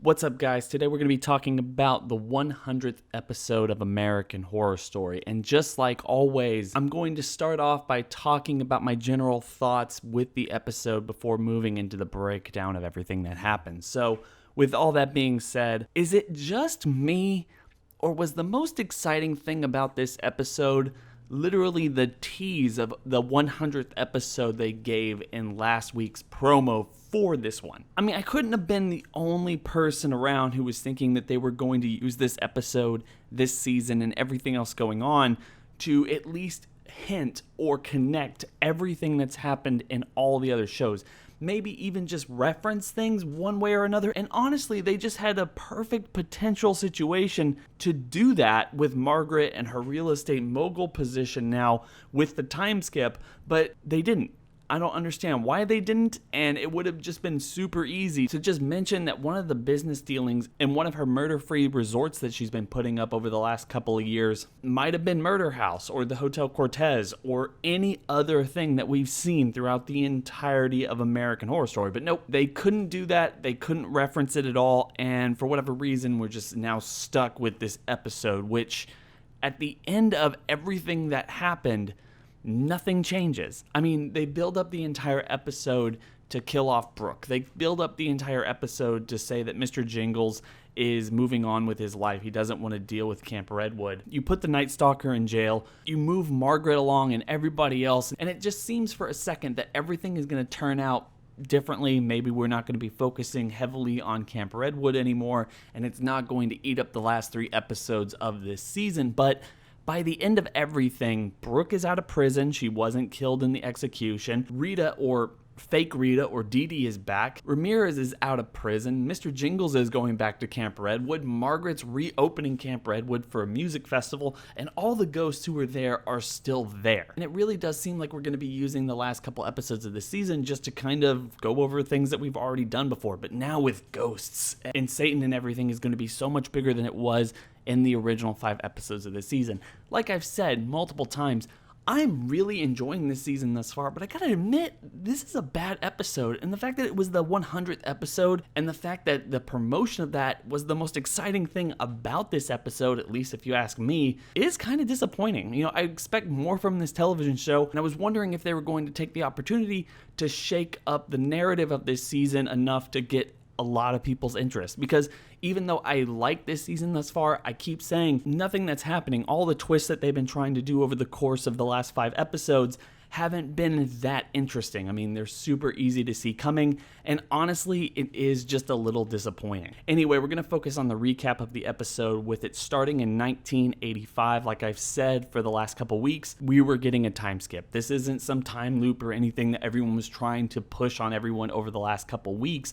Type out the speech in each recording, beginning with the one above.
What's up, guys? Today we're going to be talking about the 100th episode of American Horror Story. And just like always, I'm going to start off by talking about my general thoughts with the episode before moving into the breakdown of everything that happened. So, with all that being said, is it just me, or was the most exciting thing about this episode literally the tease of the 100th episode they gave in last week's promo for this one? I mean, I couldn't have been the only person around who was thinking that they were going to use this episode, this season, and everything else going on to at least hint or connect everything that's happened in all the other shows. Maybe even just reference things one way or another. And honestly, they just had a perfect potential situation to do that with Margaret and her real estate mogul position now with the time skip, but they didn't. I don't understand why they didn't, and it would have just been super easy to just mention that one of the business dealings in one of her murder-free resorts that she's been putting up over the last couple of years might have been Murder House or the Hotel Cortez or any other thing that we've seen throughout the entirety of American Horror Story. But nope, they couldn't do that. They couldn't reference it at all, and for whatever reason, we're just now stuck with this episode, which at the end of everything that happened, nothing changes. I mean, they build up the entire episode to kill off Brooke. They build up the entire episode to say that Mr. Jingles is moving on with his life. He doesn't want to deal with Camp Redwood. You put the Night Stalker in jail. You move Margaret along and everybody else. And it just seems for a second that everything is going to turn out differently. Maybe we're not going to be focusing heavily on Camp Redwood anymore. And it's not going to eat up the last 3 episodes of this season. But by the end of everything, Brooke is out of prison. She wasn't killed in the execution. Rita, or fake Rita, or Dee Dee is back. Ramirez is out of prison. Mr. Jingles is going back to Camp Redwood. Margaret's reopening Camp Redwood for a music festival. And all the ghosts who were there are still there. And it really does seem like we're going to be using the last couple episodes of the season just to kind of go over things that we've already done before. But now with ghosts and Satan and everything is going to be so much bigger than it was in the original 5 episodes of the season. Like I've said multiple times, I'm really enjoying this season thus far, but I gotta admit, this is a bad episode. And the fact that it was the 100th episode, and the fact that the promotion of that was the most exciting thing about this episode, at least if you ask me, is kind of disappointing. You know, I expect more from this television show, and I was wondering if they were going to take the opportunity to shake up the narrative of this season enough to get a lot of people's interest. Because even though I like this season thus far, I keep saying nothing that's happening, all the twists that they've been trying to do over the course of the last 5 episodes haven't been that interesting. I mean, they're super easy to see coming, and honestly, it is just a little disappointing. Anyway, we're going to focus on the recap of the episode, with it starting in 1985. Like I've said for the last couple weeks, we were getting a time skip. This isn't some time loop or anything that everyone was trying to push on everyone over the last couple weeks.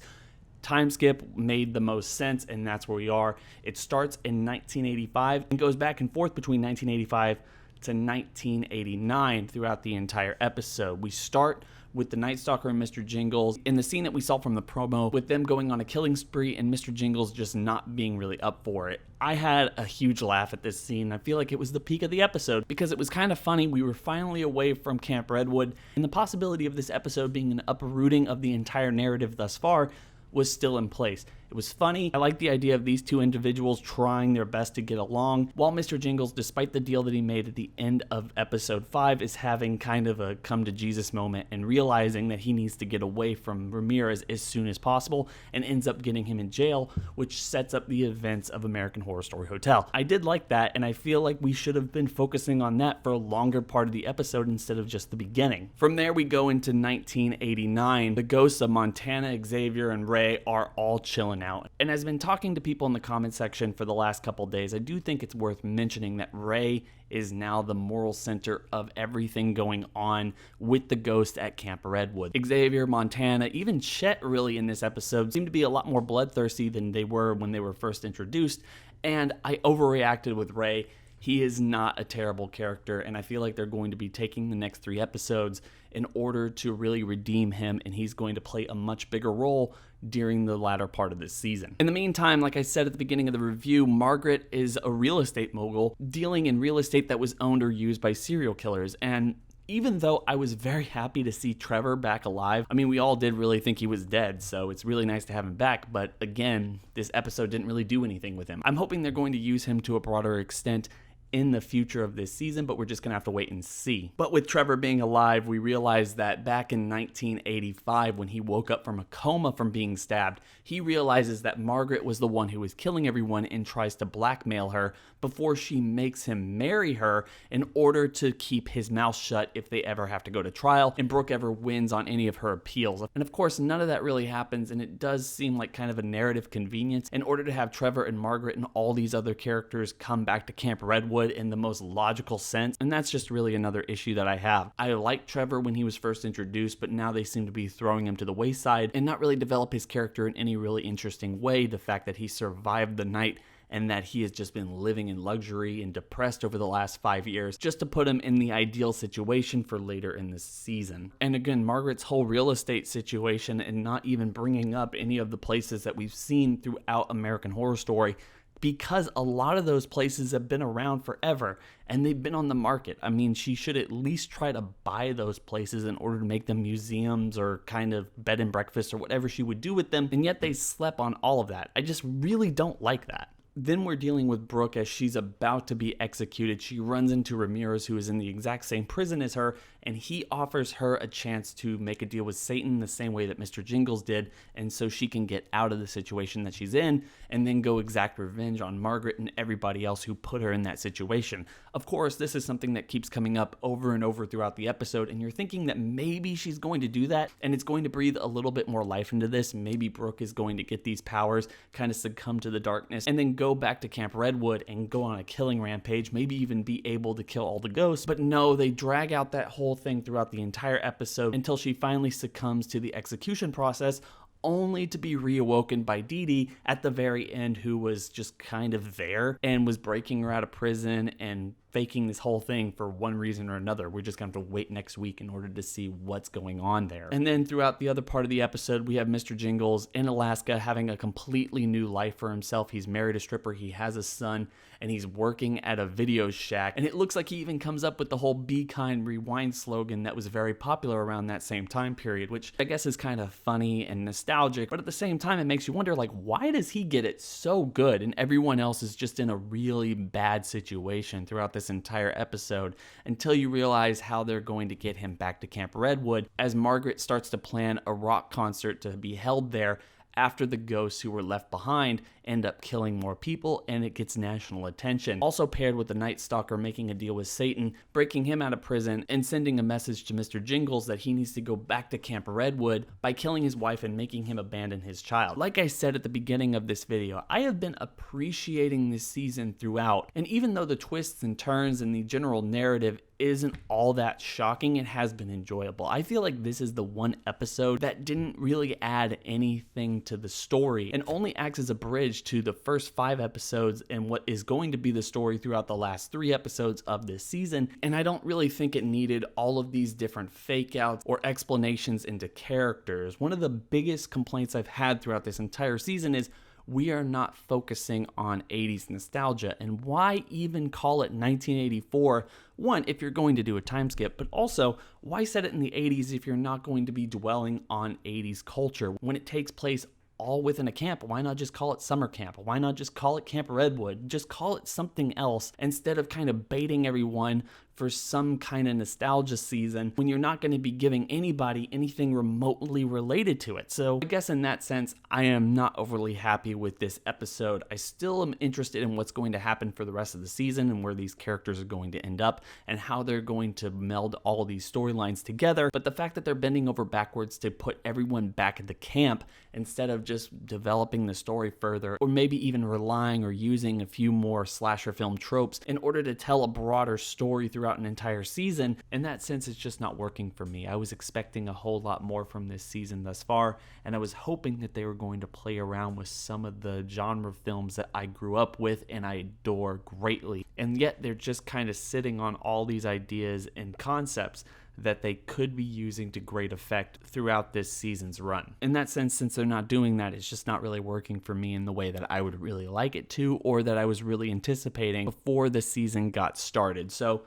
Time skip made the most sense, and that's where we are. It starts in 1985 and goes back and forth between 1985 to 1989 throughout the entire episode. We start with the Night Stalker and Mr. Jingles in the scene that we saw from the promo, with them going on a killing spree and Mr. Jingles just not being really up for it. I had a huge laugh at this scene. I feel like it was the peak of the episode because it was kind of funny. We were finally away from Camp Redwood, and the possibility of this episode being an uprooting of the entire narrative thus far was still in place. It was funny. I like the idea of these 2 individuals trying their best to get along, while Mr. Jingles, despite the deal that he made at the end of episode 5, is having kind of a come to Jesus moment and realizing that he needs to get away from Ramirez as soon as possible, and ends up getting him in jail, which sets up the events of American Horror Story Hotel. I did like that, and I feel like we should have been focusing on that for a longer part of the episode instead of just the beginning. From there, we go into 1989. The ghosts of Montana, Xavier, and Ray are all chilling out. And as I've been talking to people in the comment section for the last couple days, I do think it's worth mentioning that Ray is now the moral center of everything going on with the ghost at Camp Redwood. Xavier, Montana, even Chet really in this episode seem to be a lot more bloodthirsty than they were when they were first introduced, and I overreacted with Ray. He is not a terrible character, and I feel like they're going to be taking the next 3 episodes in order to really redeem him, and he's going to play a much bigger role during the latter part of this season. In the meantime, like I said at the beginning of the review, Margaret is a real estate mogul dealing in real estate that was owned or used by serial killers, and Even though I was very happy to see Trevor back alive. I mean, we all did really think he was dead, so it's really nice to have him back, but again, this episode didn't really do anything with him. I'm hoping they're going to use him to a broader extent in the future of this season, but we're just gonna have to wait and see. But with Trevor being alive, we realized that back in 1985, when he woke up from a coma from being stabbed, he realizes that Margaret was the one who was killing everyone and tries to blackmail her before she makes him marry her in order to keep his mouth shut if they ever have to go to trial and Brooke ever wins on any of her appeals. And of course, none of that really happens, and it does seem like kind of a narrative convenience in order to have Trevor and Margaret and all these other characters come back to Camp Redwood in the most logical sense, and that's just really another issue that I have. I liked Trevor when he was first introduced, but now they seem to be throwing him to the wayside and not really develop his character in any really interesting way. The fact that he survived the night and that he has just been living in luxury and depressed over the last 5 years just to put him in the ideal situation for later in the season. And again, Margaret's whole real estate situation and not even bringing up any of the places that we've seen throughout American Horror Story, because a lot of those places have been around forever and they've been on the market. I mean, she should at least try to buy those places in order to make them museums or kind of bed and breakfast or whatever she would do with them, and yet they slept on all of that. I just really don't like that. Then we're dealing with Brooke as she's about to be executed. She runs into Ramirez, who is in the exact same prison as her, and he offers her a chance to make a deal with Satan the same way that Mr. Jingles did, and so she can get out of the situation that she's in and then go exact revenge on Margaret and everybody else who put her in that situation. Of course, this is something that keeps coming up over and over throughout the episode, and you're thinking that maybe she's going to do that, and it's going to breathe a little bit more life into this. Maybe Brooke is going to get these powers, kind of succumb to the darkness, and then go back to Camp Redwood and go on a killing rampage, maybe even be able to kill all the ghosts. But no, they drag out that whole thing throughout the entire episode until she finally succumbs to the execution process, only to be reawoken by Dee Dee at the very end, who was just kind of there and was breaking her out of prison and faking this whole thing for one reason or another. We're just going to have to wait next week in order to see what's going on there. And then throughout the other part of the episode, we have Mr. Jingles in Alaska having a completely new life for himself. He's married a stripper, he has a son, and he's working at a video shack. And it looks like he even comes up with the whole "Be Kind, Rewind" slogan that was very popular around that same time period, which I guess is kind of funny and nostalgic, but at the same time, it makes you wonder, like, why does he get it so good and everyone else is just in a really bad situation throughout this entire episode, until you realize how they're going to get him back to Camp Redwood as Margaret starts to plan a rock concert to be held there after the ghosts who were left behind end up killing more people, and it gets national attention. Also paired with the Night Stalker making a deal with Satan, breaking him out of prison, and sending a message to Mr. Jingles that he needs to go back to Camp Redwood by killing his wife and making him abandon his child. Like I said at the beginning of this video, I have been appreciating this season throughout, and even though the twists and turns and the general narrative isn't all that shocking, it has been enjoyable. I feel like this is the one episode that didn't really add anything to the story and only acts as a bridge to the first 5 episodes and what is going to be the story throughout the last 3 episodes of this season. And I don't really think it needed all of these different fake outs or explanations into characters. One of the biggest complaints I've had throughout this entire season is we are not focusing on 80s nostalgia. And why even call it 1984? One, if you're going to do a time skip, but also, why set it in the 80s if you're not going to be dwelling on 80s culture? When it takes place all within a camp, why not just call it summer camp? Why not just call it Camp Redwood? Just call it something else instead of kind of baiting everyone for some kind of nostalgia season when you're not going to be giving anybody anything remotely related to it. So I guess in that sense, I am not overly happy with this episode. I still am interested in what's going to happen for the rest of the season and where these characters are going to end up and how they're going to meld all these storylines together. But the fact that they're bending over backwards to put everyone back at the camp instead of just developing the story further, or maybe even relying or using a few more slasher film tropes in order to tell a broader story throughout an entire season, in that sense, it's just not working for me. I was expecting a whole lot more from this season thus far, and I was hoping that they were going to play around with some of the genre films that I grew up with and I adore greatly. And yet they're just kind of sitting on all these ideas and concepts that they could be using to great effect throughout this season's run. In that sense, since they're not doing that, it's just not really working for me in the way that I would really like it to, or that I was really anticipating before the season got started. So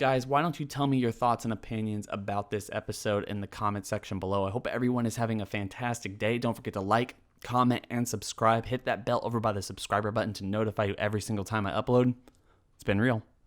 Guys, why don't you tell me your thoughts and opinions about this episode in the comment section below? I hope everyone is having a fantastic day. Don't forget to like, comment, and subscribe. Hit that bell over by the subscriber button to notify you every single time I upload. It's been real.